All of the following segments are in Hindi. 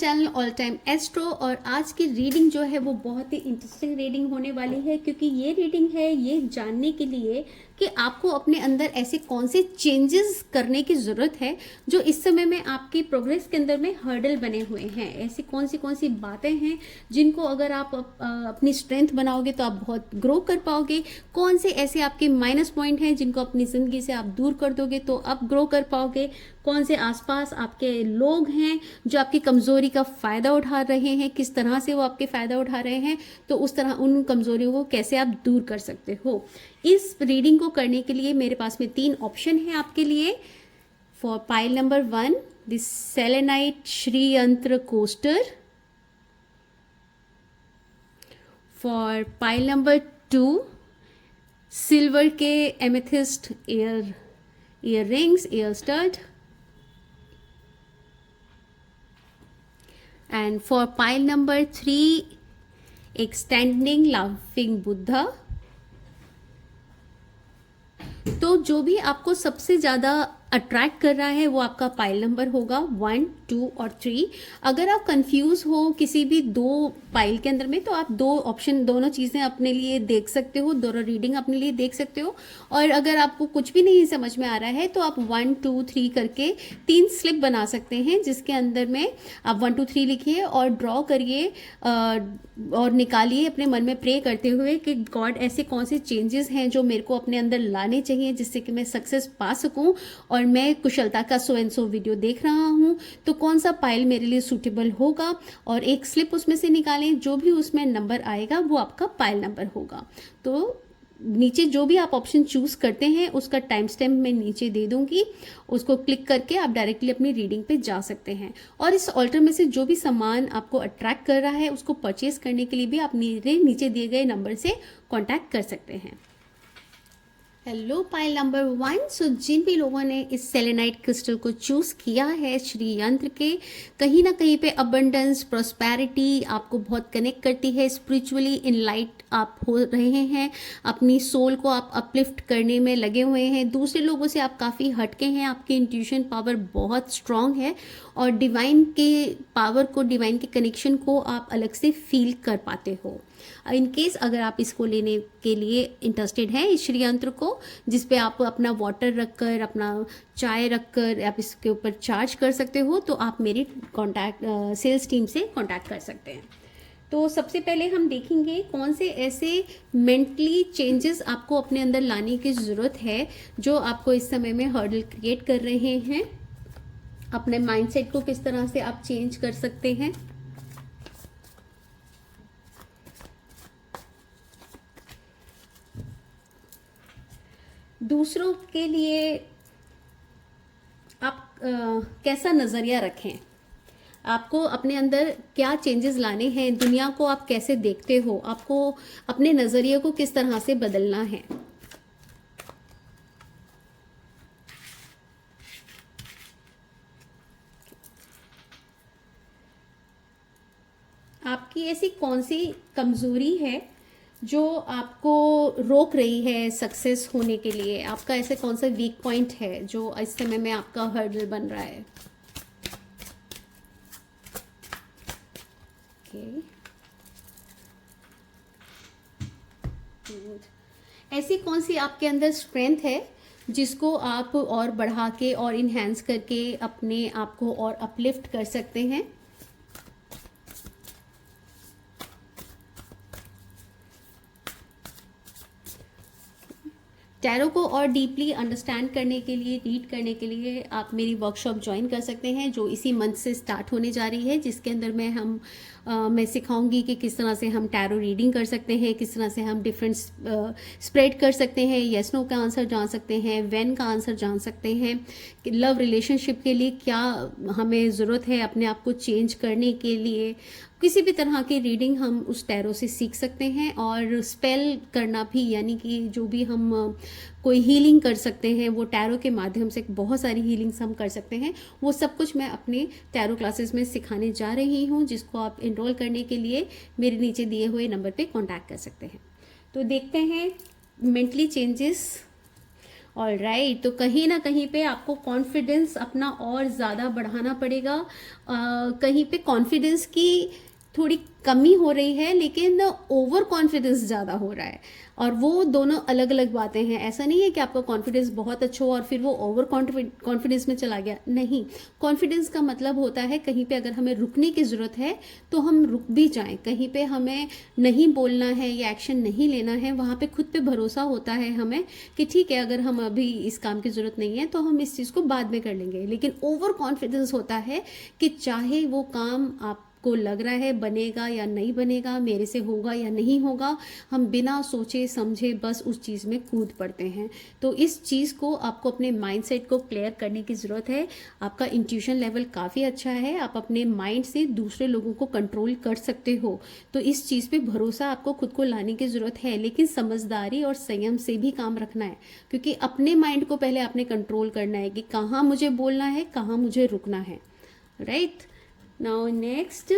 Channel all time astro. और आज की रीडिंग जो है वो बहुत ही इंटरेस्टिंग रीडिंग होने वाली है, क्योंकि ये रीडिंग है ये जानने के लिए कि आपको अपने अंदर ऐसे कौन से चेंजेस करने की ज़रूरत है जो इस समय में आपकी प्रोग्रेस के अंदर में हर्डल बने हुए हैं। ऐसी कौन सी बातें हैं जिनको अगर आप अपनी स्ट्रेंथ बनाओगे तो आप बहुत ग्रो कर पाओगे। कौन से ऐसे आपके माइनस पॉइंट हैं जिनको अपनी ज़िंदगी से आप दूर कर दोगे तो आप ग्रो कर पाओगे। कौन से आसपास आपके लोग हैं जो आपकी कमज़ोरी का फ़ायदा उठा रहे हैं, किस तरह से वो आपके फ़ायदा उठा रहे हैं, तो उस तरह उन कमज़ोरियों को कैसे आप दूर कर सकते हो। इस रीडिंग को करने के लिए मेरे पास में 3 ऑप्शन हैं आपके लिए। For pile number 1 this selenite Shri yantra coaster. For pile number 2 silver के amethyst earrings, ear stud. And for pile number 3 एक स्टैंडिंग लाफिंग बुद्धा। तो जो भी आपको सबसे ज़्यादा अट्रैक्ट कर रहा है वो आपका पाइल नंबर होगा 1, 2 और 3। अगर आप कंफ्यूज हो किसी भी 2 पाइल के अंदर में तो आप 2 ऑप्शन, दोनों चीज़ें अपने लिए देख सकते हो, दोनों रीडिंग अपने लिए देख सकते हो। और अगर आपको कुछ भी नहीं समझ में आ रहा है तो आप 1, 2, 3 करके 3 स्लिप बना सकते हैं, जिसके अंदर में आप 1, 2, 3 लिखिए और ड्रॉ करिए और निकालिए अपने मन में प्रे करते हुए कि गॉड ऐसे कौन से चेंजेस हैं जो मेरे को अपने अंदर लाने चाहिए जिससे कि मैं सक्सेस पा सकूं और मैं कुशलता का सो एंड सो वीडियो देख रहा हूँ, तो कौन सा पाइल मेरे लिए सूटेबल होगा। और एक स्लिप उसमें से निकालें, जो भी उसमें नंबर आएगा वो आपका पाइल नंबर होगा। तो नीचे जो भी आप ऑप्शन चूज करते हैं उसका टाइम स्टैम्प मैं नीचे दे दूंगी, उसको क्लिक करके आप डायरेक्टली अपनी रीडिंग पे जा सकते हैं। और इस ऑल्टर में से जो भी सामान आपको अट्रैक्ट कर रहा है उसको परचेज करने के लिए भी आप मेरे नीचे दिए गए नंबर से कॉन्टैक्ट कर सकते हैं। Hello pile number 1। सो जिन भी लोगों ने इस सेलेनाइट क्रिस्टल को चूज़ किया है श्री यंत्र के, कहीं ना कहीं पे अबंडेंस, प्रॉस्पेरिटी आपको बहुत कनेक्ट करती है। स्पिरिचुअली इनलाइट आप हो रहे हैं, अपनी सोल को आप अपलिफ्ट करने में लगे हुए हैं, दूसरे लोगों से आप काफ़ी हटके हैं, आपकी इंट्यूशन पावर बहुत स्ट्रांग है और डिवाइन के पावर को, डिवाइन के कनेक्शन को आप अलग से फील कर पाते हो। इन केस अगर आप इसको लेने के लिए इंटरेस्टेड हैं इस श्री यंत्र को, जिस पे आप अपना वाटर रखकर, अपना चाय रखकर आप इसके ऊपर चार्ज कर सकते हो, तो आप मेरी कॉन्टैक्ट सेल्स टीम से कॉन्टैक्ट कर सकते हैं। तो सबसे पहले हम देखेंगे कौन से ऐसे मेंटली चेंजेस आपको अपने अंदर लाने की ज़रूरत है जो आपको इस समय में हर्डल क्रिएट कर रहे हैं। अपने माइंडसेट को किस तरह से आप चेंज कर सकते हैं। दूसरों के लिए आप कैसा नज़रिया रखें, आपको अपने अंदर क्या चेंजेस लाने हैं, दुनिया को आप कैसे देखते हो, आपको अपने नज़रिए को किस तरह से बदलना है। आपकी ऐसी कौन सी कमज़ोरी है जो आपको रोक रही है सक्सेस होने के लिए। आपका ऐसे कौन सा वीक पॉइंट है जो इस समय में आपका हर्डल बन रहा है। ऐसी कौन सी आपके अंदर स्ट्रेंथ है जिसको आप और बढ़ा के और इन्हेंस करके अपने आप को और अपलिफ्ट कर सकते हैं। टैरो को और डीपली अंडरस्टैंड करने के लिए, रीड करने के लिए आप मेरी वर्कशॉप ज्वाइन कर सकते हैं जो इसी मंथ से स्टार्ट होने जा रही है, जिसके अंदर में मैं सिखाऊंगी कि किस तरह से हम टैरो रीडिंग कर सकते हैं, किस तरह से हम डिफरेंट स्प्रेड कर सकते हैं, येस नो का आंसर जान सकते हैं, व्हेन का आंसर जान सकते हैं, कि लव रिलेशनशिप के लिए क्या हमें ज़रूरत है अपने आप को चेंज करने के लिए। किसी भी तरह की रीडिंग हम उस टैरो से सीख सकते हैं। और स्पेल करना भी, यानी कि जो भी हम कोई हीलिंग कर सकते हैं वो टैरो के माध्यम से, बहुत सारी हीलिंग्स हम कर सकते हैं, वो सब कुछ मैं अपने टैरो क्लासेस में सिखाने जा रही हूँ, जिसको आप इनरोल करने के लिए मेरे नीचे दिए हुए नंबर पे कांटेक्ट कर सकते हैं। तो देखते हैं मेंटली चेंजेस ऑलराइट, तो कहीं ना कहीं पे आपको कॉन्फिडेंस अपना और ज़्यादा बढ़ाना पड़ेगा। कहीं पे कॉन्फिडेंस की थोड़ी कमी हो रही है, लेकिन ओवर कॉन्फिडेंस ज़्यादा हो रहा है, और वो दोनों अलग अलग बातें हैं। ऐसा नहीं है कि आपका कॉन्फिडेंस बहुत अच्छा हो और फिर वो ओवर कॉन्फिडेंस में चला गया, नहीं। कॉन्फिडेंस का मतलब होता है कहीं पे अगर हमें रुकने की ज़रूरत है तो हम रुक भी जाएं, कहीं पे हमें नहीं बोलना है या एक्शन नहीं लेना है, वहाँ पे खुद पे भरोसा होता है हमें कि ठीक है, अगर हम अभी इस काम की ज़रूरत नहीं है तो हम इस चीज़ को बाद में कर लेंगे। लेकिन ओवर कॉन्फिडेंस होता है कि चाहे वो काम आपको लग रहा है बनेगा या नहीं बनेगा, मेरे से होगा या नहीं होगा, हम बिना सोचे समझे बस उस चीज़ में कूद पड़ते हैं। तो इस चीज़ को आपको अपने माइंडसेट को क्लियर करने की ज़रूरत है। आपका इंट्यूशन लेवल काफ़ी अच्छा है, आप अपने माइंड से दूसरे लोगों को कंट्रोल कर सकते हो, तो इस चीज़ पे भरोसा आपको खुद को लाने की ज़रूरत है। लेकिन समझदारी और संयम से भी काम रखना है, क्योंकि अपने माइंड को पहले आपने कंट्रोल करना है कि कहाँ मुझे बोलना है, कहाँ मुझे रुकना है। राइट, नाउ नेक्स्ट,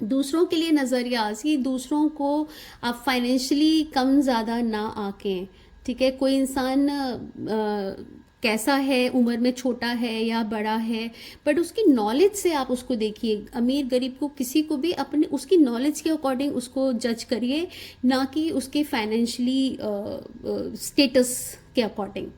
दूसरों के लिए नज़रिया, कि दूसरों को आप फाइनेंशियली कम ज़्यादा ना आकें। ठीक है, कोई इंसान कैसा है, उम्र में छोटा है या बड़ा है, बट उसकी नॉलेज से आप उसको देखिए। अमीर गरीब को किसी को भी अपने उसकी नॉलेज के अकॉर्डिंग उसको जज करिए, ना कि उसके फाइनेंशियली स्टेटस के अकॉर्डिंग।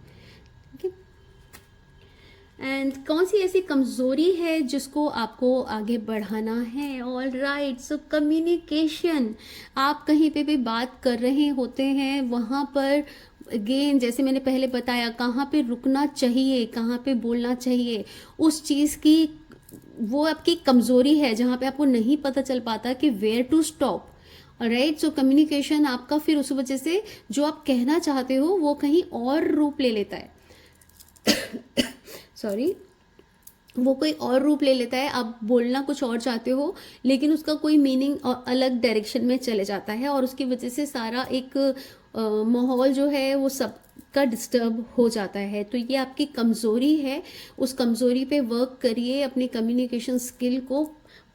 एंड कौन सी ऐसी कमज़ोरी है जिसको आपको आगे बढ़ाना है? All right, so communication. आप कहीं पे भी बात कर रहे होते हैं, वहाँ पर अगेन जैसे मैंने पहले बताया, कहाँ पे रुकना चाहिए, कहाँ पे बोलना चाहिए, उस चीज़ की वो आपकी कमज़ोरी है, जहाँ पे आपको नहीं पता चल पाता कि where to stop. Right, so communication आपका फिर उस वजह से जो आप कहना चाहते हो वो कहीं और रूप ले लेता है। सॉरी, वो कोई और रूप ले लेता है। आप बोलना कुछ और चाहते हो, लेकिन उसका कोई मीनिंग अलग डायरेक्शन में चले जाता है, और उसकी वजह से सारा एक माहौल जो है वो सबका डिस्टर्ब हो जाता है। तो ये आपकी कमज़ोरी है, उस कमज़ोरी पे वर्क करिए, अपनी कम्युनिकेशन स्किल को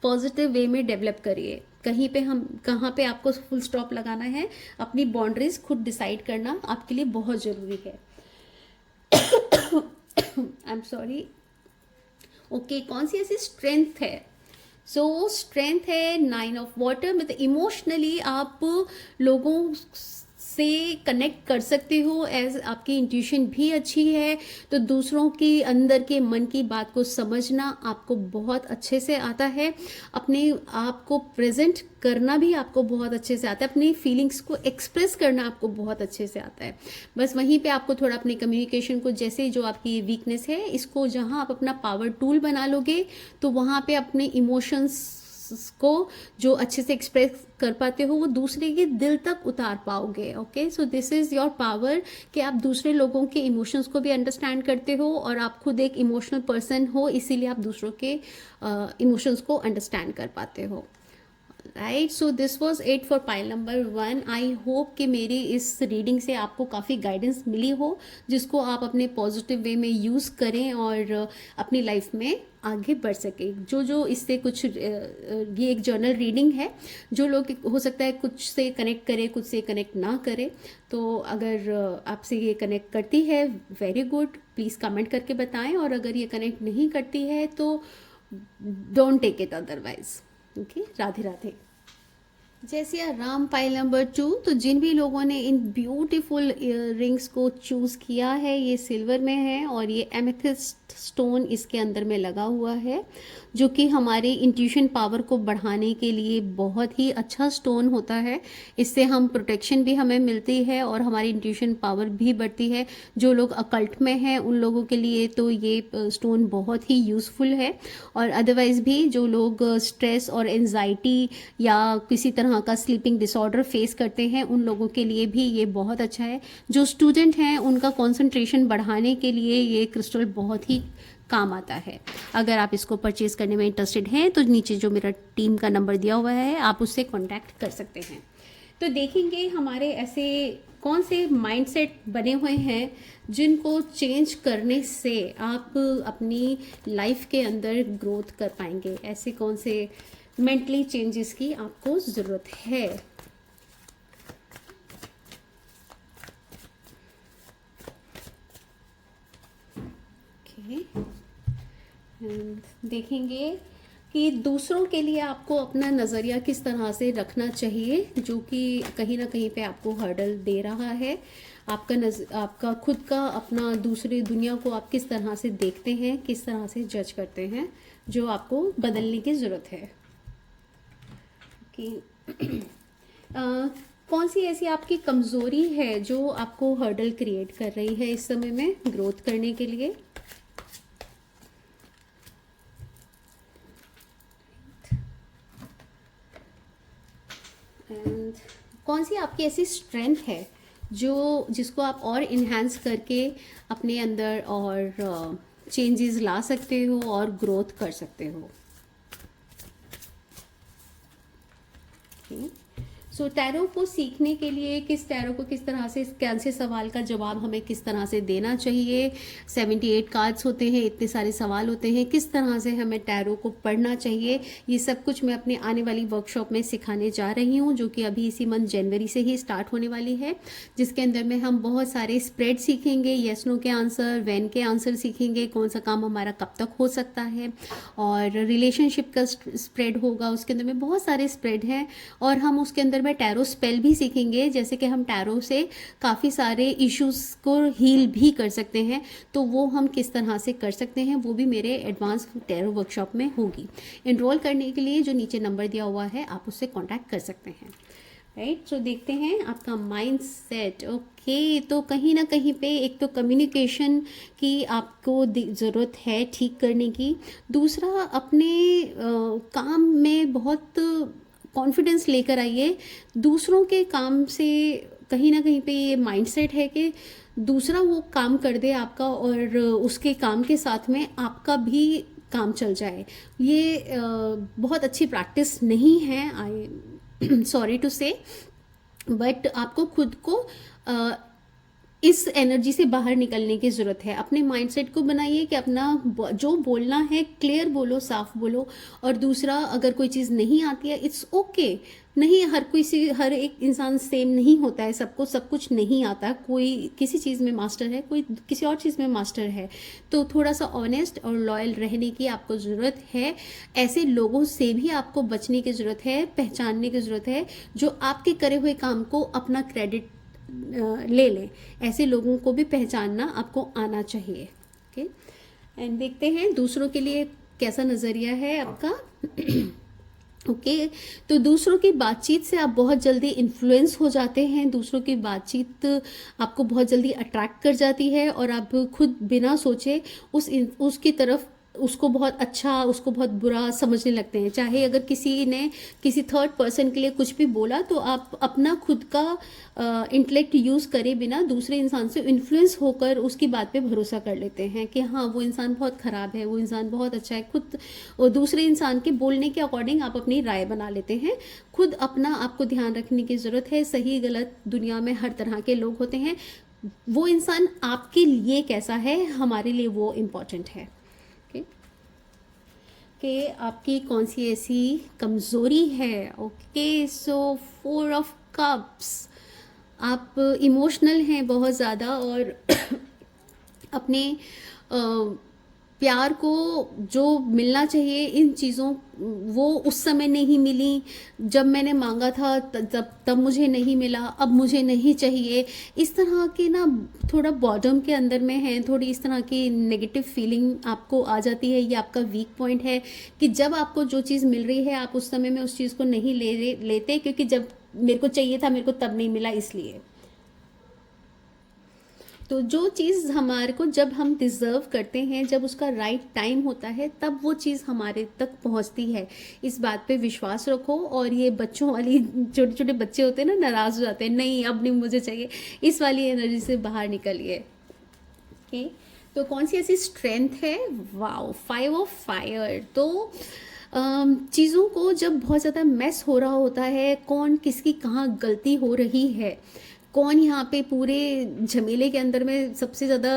पॉजिटिव वे में डेवलप करिए। कहीं पे हम कहाँ पे आपको फुल स्टॉप लगाना है, अपनी बाउंड्रीज खुद डिसाइड करना आपके लिए बहुत ज़रूरी है। I am sorry. ओके, कौन सी ऐसी स्ट्रेंथ है? सो स्ट्रेंथ है 9 ऑफ वाटर, मतलब इमोशनली आप लोगों से कनेक्ट कर सकते हो, एज आपकी इंट्यूशन भी अच्छी है, तो दूसरों की अंदर के मन की बात को समझना आपको बहुत अच्छे से आता है। अपने आप को प्रेजेंट करना भी आपको बहुत अच्छे से आता है, अपनी फीलिंग्स को एक्सप्रेस करना आपको बहुत अच्छे से आता है। बस वहीं पे आपको थोड़ा अपनी कम्युनिकेशन को, जैसे जो आपकी वीकनेस है, इसको जहाँ आप अपना पावर टूल बना लोगे, तो वहाँ पे अपने इमोशंस को जो अच्छे से एक्सप्रेस कर पाते हो वो दूसरे के दिल तक उतार पाओगे। Okay, so this is your power, कि आप दूसरे लोगों के इमोशंस को भी अंडरस्टैंड करते हो, और आप खुद एक इमोशनल पर्सन हो, इसीलिए आप दूसरों के इमोशंस को अंडरस्टैंड कर पाते हो। Right, so this was it for pile number 1। I hope कि मेरी इस रीडिंग से आपको काफ़ी गाइडेंस मिली हो, जिसको आप अपने पॉजिटिव वे में यूज़ करें और अपनी लाइफ में आगे बढ़ सके। जो जो इससे कुछ ये एक जर्नल रीडिंग है, जो लोग हो सकता है कुछ से कनेक्ट करे, कुछ से कनेक्ट ना करे, तो अगर आपसे ये कनेक्ट करती है, वेरी गुड, प्लीज़ कमेंट करके बताएं, और अगर ये कनेक्ट नहीं करती है तो don't take it otherwise. Okay, Radhe Radhe. जय सिया राम। पाइल नंबर 2, तो जिन भी लोगों ने इन ब्यूटीफुल रिंग्स को चूज़ किया है, ये सिल्वर में है और ये एमेथिस्ट स्टोन इसके अंदर में लगा हुआ है, जो कि हमारे इंट्यूशन पावर को बढ़ाने के लिए बहुत ही अच्छा स्टोन होता है। इससे हम प्रोटेक्शन भी हमें मिलती है और हमारी इंट्यूशन पावर भी बढ़ती है। जो लोग अकल्ट में हैं उन लोगों के लिए तो ये स्टोन बहुत ही यूज़फुल है, और अदरवाइज़ भी जो लोग स्ट्रेस और एंजाइटी या किसी तरह का स्लीपिंग डिसऑर्डर फेस करते हैं, उन लोगों के लिए भी ये बहुत अच्छा है। जो स्टूडेंट हैं उनका कंसंट्रेशन बढ़ाने के लिए ये क्रिस्टल बहुत ही काम आता है। अगर आप इसको परचेज़ करने में इंटरेस्टेड हैं तो नीचे जो मेरा टीम का नंबर दिया हुआ है, आप उससे कॉन्टैक्ट कर सकते हैं। तो देखेंगे हमारे ऐसे कौन से माइंडसेट बने हुए हैं जिनको चेंज करने से आप अपनी लाइफ के अंदर ग्रोथ कर पाएंगे। ऐसे कौन से मेंटली चेंजेस की आपको ज़रूरत है। And देखेंगे कि दूसरों के लिए आपको अपना नज़रिया किस तरह से रखना चाहिए, जो कि कहीं ना कहीं पे आपको हर्डल दे रहा है। आपका खुद का अपना दूसरे दुनिया को आप किस तरह से देखते हैं, किस तरह से जज करते हैं, जो आपको बदलने की ज़रूरत है कि कौन सी ऐसी आपकी कमज़ोरी है जो आपको हर्डल क्रिएट कर रही है इस समय में ग्रोथ करने के लिए। एंड कौन सी आपकी ऐसी स्ट्रेंथ है जिसको आप और इन्हांस करके अपने अंदर और चेंजेस ला सकते हो और ग्रोथ कर सकते हो। सो टैरो को सीखने के लिए टैरो को किस तरह से, कौन से सवाल का जवाब हमें किस तरह से देना चाहिए। 78 कार्ड्स होते हैं, इतने सारे सवाल होते हैं, किस तरह से हमें टैरो को पढ़ना चाहिए, ये सब कुछ मैं अपने आने वाली वर्कशॉप में सिखाने जा रही हूँ, जो कि अभी इसी मंथ जनवरी से ही स्टार्ट होने वाली है, जिसके अंदर में हम बहुत सारे स्प्रेड सीखेंगे, येस नो के आंसर, वैन के आंसर सीखेंगे, कौन सा काम हमारा कब तक हो सकता है, और रिलेशनशिप का स्प्रेड होगा, उसके अंदर में बहुत सारे स्प्रेड हैं। और हम उसके अंदर में टैरो स्पेल भी सीखेंगे, जैसे कि हम टैरो से काफ़ी सारे इश्यूज को हील भी कर सकते हैं, तो वो हम किस तरह से कर सकते हैं वो भी मेरे एडवांस टैरो वर्कशॉप में होगी। इनरोल करने के लिए जो नीचे नंबर दिया हुआ है आप उससे कांटेक्ट कर सकते हैं। राइट, तो देखते हैं आपका माइंड सेट। ओके, तो कहीं ना कहीं पे एक तो कम्युनिकेशन की आपको ज़रूरत है ठीक करने की, दूसरा अपने काम में बहुत कॉन्फिडेंस लेकर आइए। दूसरों के काम से कहीं ना कहीं पे ये माइंडसेट है कि दूसरा वो काम कर दे आपका और उसके काम के साथ में आपका भी काम चल जाए। ये बहुत अच्छी प्रैक्टिस नहीं है, आई सॉरी टू से, बट आपको खुद को इस एनर्जी से बाहर निकलने की ज़रूरत है। अपने माइंडसेट को बनाइए कि अपना जो बोलना है क्लियर बोलो, साफ बोलो। और दूसरा, अगर कोई चीज़ नहीं आती है इट्स ओके। नहीं, हर एक इंसान सेम नहीं होता है, सबको सब कुछ नहीं आता। कोई किसी चीज़ में मास्टर है, कोई किसी और चीज़ में मास्टर है, तो थोड़ा सा ऑनेस्ट और लॉयल रहने की आपको ज़रूरत है। ऐसे लोगों से भी आपको बचने की ज़रूरत है, पहचानने की ज़रूरत है जो आपके करे हुए काम को अपना क्रेडिट ले लें। ऐसे लोगों को भी पहचानना आपको आना चाहिए। ओके, एंड देखते हैं दूसरों के लिए कैसा नज़रिया है आपका। ओके, तो दूसरों की बातचीत से आप बहुत जल्दी इन्फ्लुएंस हो जाते हैं, दूसरों की बातचीत आपको बहुत जल्दी अट्रैक्ट कर जाती है और आप खुद बिना सोचे उसकी तरफ उसको बहुत अच्छा, उसको बहुत बुरा समझने लगते हैं। चाहे अगर किसी ने किसी थर्ड पर्सन के लिए कुछ भी बोला, तो आप अपना खुद का इंटेलेक्ट यूज़ करे बिना दूसरे इंसान से इन्फ्लुएंस होकर उसकी बात पे भरोसा कर लेते हैं कि हाँ वो इंसान बहुत ख़राब है, वो इंसान बहुत अच्छा है। खुद और दूसरे इंसान के बोलने के अकॉर्डिंग आप अपनी राय बना लेते हैं। खुद अपना आपको ध्यान रखने की ज़रूरत है। सही गलत दुनिया में हर तरह के लोग होते हैं। वो इंसान आपके लिए कैसा है, हमारे लिए वो इम्पॉर्टेंट है। कि आपकी कौन सी ऐसी कमज़ोरी है। ओके, सो 4 ऑफ कप्स, आप इमोशनल हैं बहुत ज़्यादा और अपने प्यार को जो मिलना चाहिए, इन चीज़ों वो उस समय नहीं मिली। जब मैंने मांगा था तब मुझे नहीं मिला, अब मुझे नहीं चाहिए। इस तरह के ना थोड़ा बॉर्डम के अंदर में है, थोड़ी इस तरह की नेगेटिव फीलिंग आपको आ जाती है। ये आपका वीक पॉइंट है कि जब आपको जो चीज़ मिल रही है आप उस समय में उस चीज़ को नहीं लेते, क्योंकि जब मेरे को चाहिए था मेरे को तब नहीं मिला, इसलिए। तो जो चीज़ हमारे को जब हम डिज़र्व करते हैं, जब उसका राइट टाइम होता है, तब वो चीज़ हमारे तक पहुंचती है। इस बात पे विश्वास रखो। और ये बच्चों वाली, छोटे छोटे बच्चे होते हैं ना, नाराज़ हो जाते हैं, नहीं अब नहीं मुझे चाहिए, इस वाली एनर्जी से बाहर निकलिए। ओके, तो कौन सी ऐसी स्ट्रेंथ है। Wow, 5 of fire. तो चीज़ों को जब बहुत ज़्यादा मैस हो रहा होता है, कौन किसकी कहाँ गलती हो रही है, कौन यहाँ पे पूरे झमेले के अंदर में सबसे ज़्यादा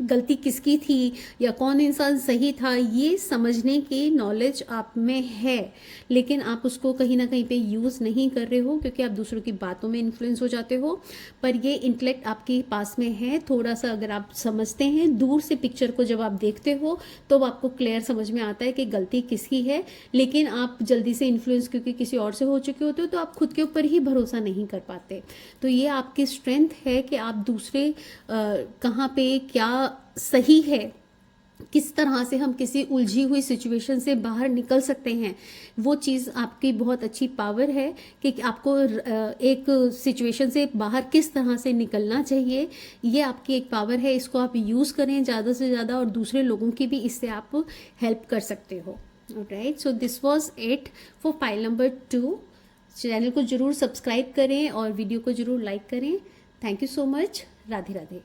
गलती किसकी थी या कौन इंसान सही था, ये समझने की नॉलेज आप में है, लेकिन आप उसको कहीं ना कहीं पे यूज़ नहीं कर रहे हो क्योंकि आप दूसरों की बातों में इन्फ्लुएंस हो जाते हो। पर ये इंटेलेक्ट आपके पास में है, थोड़ा सा अगर आप समझते हैं दूर से पिक्चर को, जब आप देखते हो तो आपको क्लियर समझ में आता है कि गलती किसकी है, लेकिन आप जल्दी से इन्फ्लुएंस क्योंकि किसी और से हो चुके होते हो तो आप खुद के ऊपर ही भरोसा नहीं कर पाते। तो ये आपकी स्ट्रेंथ है कि आप दूसरे कहाँ पे क्या सही है, किस तरह से हम किसी उलझी हुई सिचुएशन से बाहर निकल सकते हैं, वो चीज़ आपकी बहुत अच्छी पावर है कि आपको एक सिचुएशन से बाहर किस तरह से निकलना चाहिए, ये आपकी एक पावर है। इसको आप यूज़ करें ज़्यादा से ज़्यादा और दूसरे लोगों की भी इससे आप हेल्प कर सकते हो। Right, so this was it for file number 2। Channel को ज़रूर सब्सक्राइब करें और वीडियो को ज़रूर लाइक करें। Thank you so much. Radhe Radhe.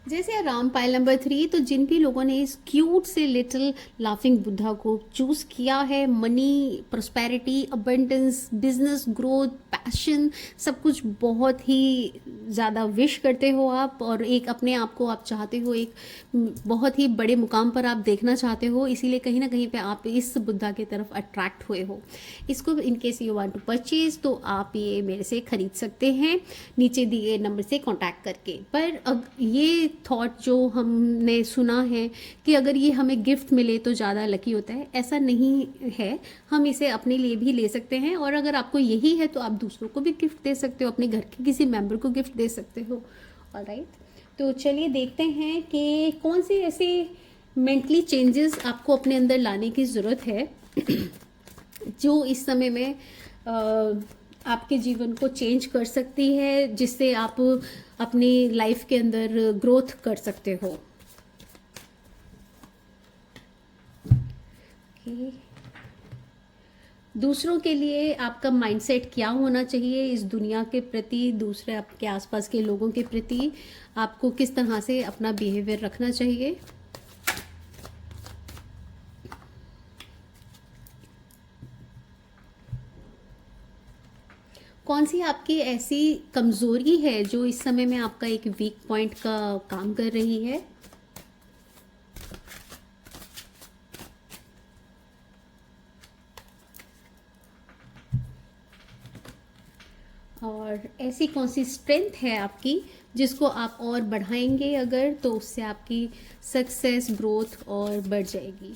जैसे राम पाइल नंबर 3, तो जिन भी लोगों ने इस क्यूट से लिटिल लाफिंग बुद्धा को चूज किया है, money, prosperity, abundance, business growth, passion, सब कुछ बहुत ही ज़्यादा विश करते हो आप, और एक अपने आप को आप चाहते हो एक बहुत ही बड़े मुकाम पर आप देखना चाहते हो, इसीलिए कहीं ना कहीं पे आप इस बुद्धा की तरफ अट्रैक्ट हुए हो। इसको in case you want to purchase तो आप ये मेरे से खरीद सकते हैं नीचे दिए नंबर से कांटेक्ट करके। पर अब ये थॉट जो हमने सुना है कि अगर ये हमें गिफ्ट मिले तो ज़्यादा लकी होता है, ऐसा नहीं है। हम इसे अपने लिए भी ले सकते हैं, और अगर आपको यही है तो आप दूसरों को भी गिफ्ट दे सकते हो, अपने घर के किसी मेंबर को गिफ्ट दे सकते हो। ऑलराइट, तो चलिए देखते हैं कि कौन से ऐसे मेंटली चेंजेस आपको अपने अंदर लाने की ज़रूरत है जो इस समय में आपके जीवन को चेंज कर सकती है, जिससे आप अपनी लाइफ के अंदर ग्रोथ कर सकते हो। okay. दूसरों के लिए आपका माइंडसेट क्या होना चाहिए इस दुनिया के प्रति, दूसरे आपके आसपास के लोगों के प्रति आपको किस तरह से अपना बिहेवियर रखना चाहिए। कौन सी आपकी ऐसी कमज़ोरी है जो इस समय में आपका एक वीक पॉइंट का काम कर रही है। और ऐसी कौन सी स्ट्रेंथ है आपकी जिसको आप और बढ़ाएंगे अगर, तो उससे आपकी सक्सेस, ग्रोथ और बढ़ जाएगी।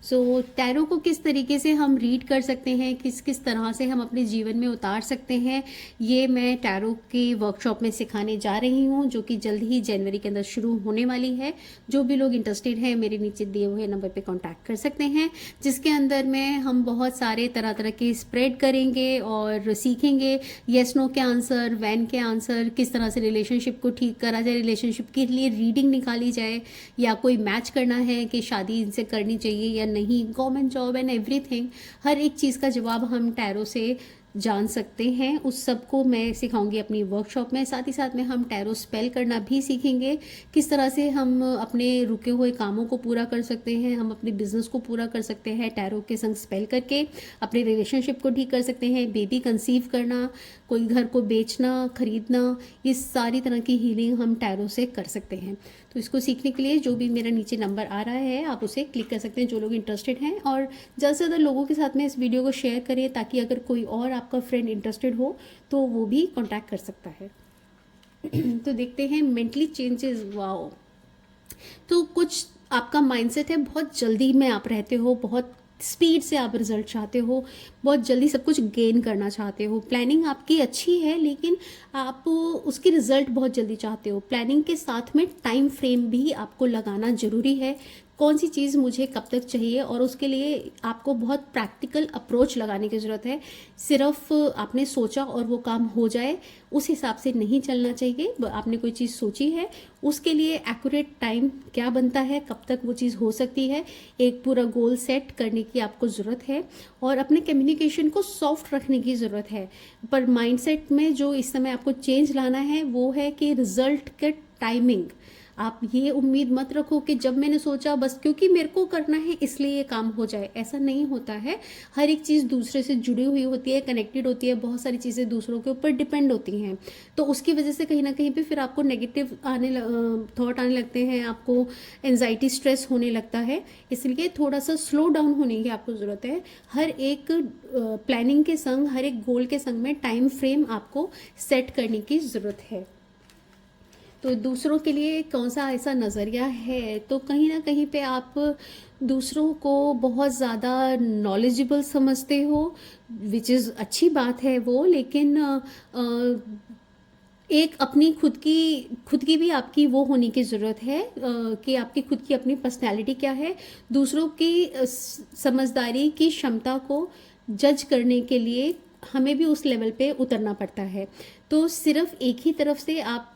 सो टैरो को किस तरीके से हम रीड कर सकते हैं, किस किस तरह से हम अपने जीवन में उतार सकते हैं, ये मैं टैरो की वर्कशॉप में सिखाने जा रही हूँ, जो कि जल्द ही जनवरी के अंदर शुरू होने वाली है। जो भी लोग इंटरेस्टेड हैं मेरे नीचे दिए हुए नंबर पे कांटेक्ट कर सकते हैं, जिसके अंदर में हम बहुत सारे तरह तरह के स्प्रेड करेंगे और सीखेंगे येस नो के आंसर, वैन के आंसर, किस तरह से रिलेशनशिप को ठीक करा जाए, रिलेशनशिप के लिए रीडिंग निकाली जाए, या कोई मैच करना है कि शादी इनसे करनी चाहिए या नहीं, गवर्नमेंट जॉब एंड एवरीथिंग, हर एक चीज़ का जवाब हम टैरो से जान सकते हैं। उस सब को मैं सिखाऊंगी अपनी वर्कशॉप में। साथ ही साथ में हम टैरो स्पेल करना भी सीखेंगे, किस तरह से हम अपने रुके हुए कामों को पूरा कर सकते हैं, हम अपने बिजनेस को पूरा कर सकते हैं टैरो के संग स्पेल करके, अपने रिलेशनशिप को ठीक कर सकते हैं, बेबी कंसीव करना, कोई घर को बेचना, खरीदना, ये सारी तरह की हीलिंग हम टैरो से कर सकते हैं। तो इसको सीखने के लिए जो भी मेरा नीचे नंबर आ रहा है आप उसे क्लिक कर सकते हैं, जो लोग इंटरेस्टेड हैं, और ज़्यादा से ज़्यादा लोगों के साथ में इस वीडियो को शेयर करें ताकि अगर कोई और आपका फ्रेंड इंटरेस्टेड हो तो वो भी कांटेक्ट कर सकता है। तो देखते हैं मेंटली चेंजेस। वाओ, तो कुछ आपका माइंडसेट है, बहुत जल्दी में आप रहते हो, बहुत स्पीड से आप रिजल्ट चाहते हो, बहुत जल्दी सब कुछ गेन करना चाहते हो, प्लानिंग आपकी अच्छी है लेकिन आप उसकी रिजल्ट बहुत जल्दी चाहते हो। प्लानिंग के साथ में टाइम फ्रेम भी आपको लगाना ज़रूरी है, कौन सी चीज़ मुझे कब तक चाहिए, और उसके लिए आपको बहुत प्रैक्टिकल अप्रोच लगाने की ज़रूरत है। सिर्फ आपने सोचा और वो काम हो जाए उस हिसाब से नहीं चलना चाहिए। आपने कोई चीज़ सोची है, उसके लिए एक्यूरेट टाइम क्या बनता है, कब तक वो चीज़ हो सकती है, एक पूरा गोल सेट करने की आपको ज़रूरत है, और अपने कम्युनिकेशन को सॉफ्ट रखने की ज़रूरत है। पर माइंडसेट में जो इस समय आपको चेंज लाना है वो है कि रिजल्ट के टाइमिंग, आप ये उम्मीद मत रखो कि जब मैंने सोचा बस क्योंकि मेरे को करना है इसलिए ये काम हो जाए, ऐसा नहीं होता है। हर एक चीज़ दूसरे से जुड़ी हुई होती है, कनेक्टेड होती है, बहुत सारी चीज़ें दूसरों के ऊपर डिपेंड होती हैं, तो उसकी वजह से कहीं ना कहीं पे फिर आपको नेगेटिव थॉट आने लगते हैं, आपको एनजाइटी स्ट्रेस होने लगता है। इसलिए थोड़ा सा स्लो डाउन होने की आपको ज़रूरत है। हर एक प्लानिंग के संग, हर एक गोल के संग में टाइम फ्रेम आपको सेट करने की ज़रूरत है। तो दूसरों के लिए कौन सा ऐसा नज़रिया है, तो कहीं ना कहीं पे आप दूसरों को बहुत ज़्यादा नॉलेजेबल समझते हो, विच इज़ अच्छी बात है वो, लेकिन एक अपनी खुद की भी आपकी वो होने की ज़रूरत है कि आपकी खुद की अपनी पर्सनैलिटी क्या है। दूसरों की समझदारी की क्षमता को जज करने के लिए हमें भी उस लेवल पे उतरना पड़ता है। तो सिर्फ एक ही तरफ से आप,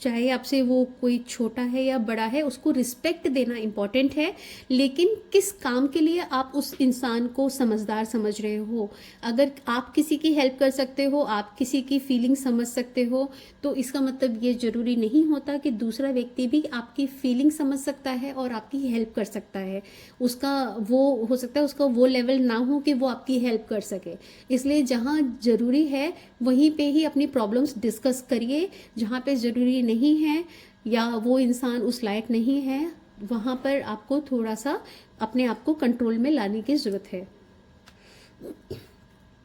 चाहे आपसे वो कोई छोटा है या बड़ा है, उसको रिस्पेक्ट देना इम्पॉर्टेंट है, लेकिन किस काम के लिए आप उस इंसान को समझदार समझ रहे हो। अगर आप किसी की हेल्प कर सकते हो, आप किसी की फीलिंग समझ सकते हो, तो इसका मतलब ये ज़रूरी नहीं होता कि दूसरा व्यक्ति भी आपकी फीलिंग समझ सकता है और आपकी हेल्प कर सकता है। उसका वो हो सकता है उसका वो लेवल ना हो कि वो आपकी हेल्प कर सके। इसलिए जहाँ ज़रूरी है वहीं पे ही अपनी प्रॉब्लम्स डिस्कस करिए, जहाँ पे ज़रूरी नहीं है या वो इंसान उस लायक नहीं है, वहाँ पर आपको थोड़ा सा अपने आप को कंट्रोल में लाने की ज़रूरत है।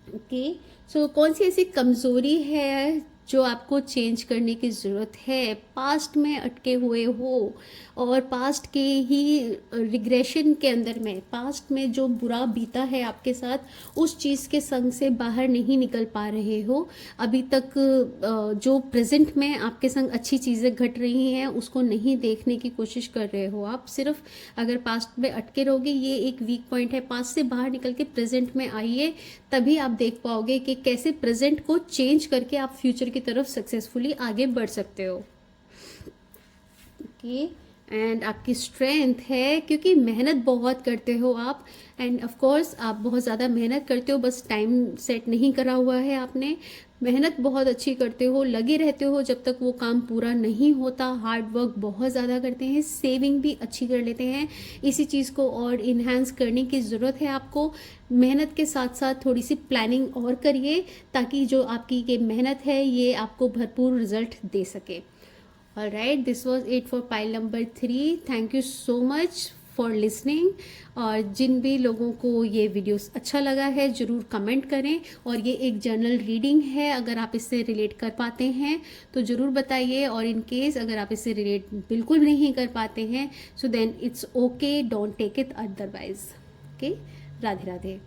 ओके, सो कौन सी ऐसी कमज़ोरी है जो आपको चेंज करने की ज़रूरत है? पास्ट में अटके हुए हो और पास्ट के ही रिग्रेशन के अंदर में, पास्ट में जो बुरा बीता है आपके साथ, उस चीज़ के संग से बाहर नहीं निकल पा रहे हो अभी तक। जो प्रेजेंट में आपके संग अच्छी चीज़ें घट रही हैं उसको नहीं देखने की कोशिश कर रहे हो आप। सिर्फ अगर पास्ट में अटके रहोगे, ये एक वीक पॉइंट है। पास्ट से बाहर निकल के प्रेजेंट में आइए, तभी आप देख पाओगे कि कैसे प्रेजेंट को चेंज करके आप फ्यूचर की तरफ सक्सेसफुली आगे बढ़ सकते हो। ओके, एंड आपकी स्ट्रेंथ है क्योंकि मेहनत बहुत करते हो आप, एंड ऑफ कोर्स आप बहुत ज़्यादा मेहनत करते हो, बस टाइम सेट नहीं करा हुआ है आपने। मेहनत बहुत अच्छी करते हो, लगे रहते हो जब तक वो काम पूरा नहीं होता, हार्ड वर्क बहुत ज़्यादा करते हैं, सेविंग भी अच्छी कर लेते हैं। इसी चीज़ को और इन्हांस करने की ज़रूरत है आपको। मेहनत के साथ साथ थोड़ी सी प्लानिंग और करिए ताकि जो आपकी ये मेहनत है ये आपको भरपूर रिजल्ट दे सके। Alright, this was it for pile number 3. Thank you so much for listening. और जिन भी लोगों को ये वीडियोस अच्छा लगा है ज़रूर कमेंट करें, और ये एक जर्नल रीडिंग है, अगर आप इससे रिलेट कर पाते हैं तो ज़रूर बताइए, और इन केस अगर आप इससे रिलेट बिल्कुल नहीं कर पाते हैं, so then it's okay, don't take it otherwise. Okay, Radhe Radhe.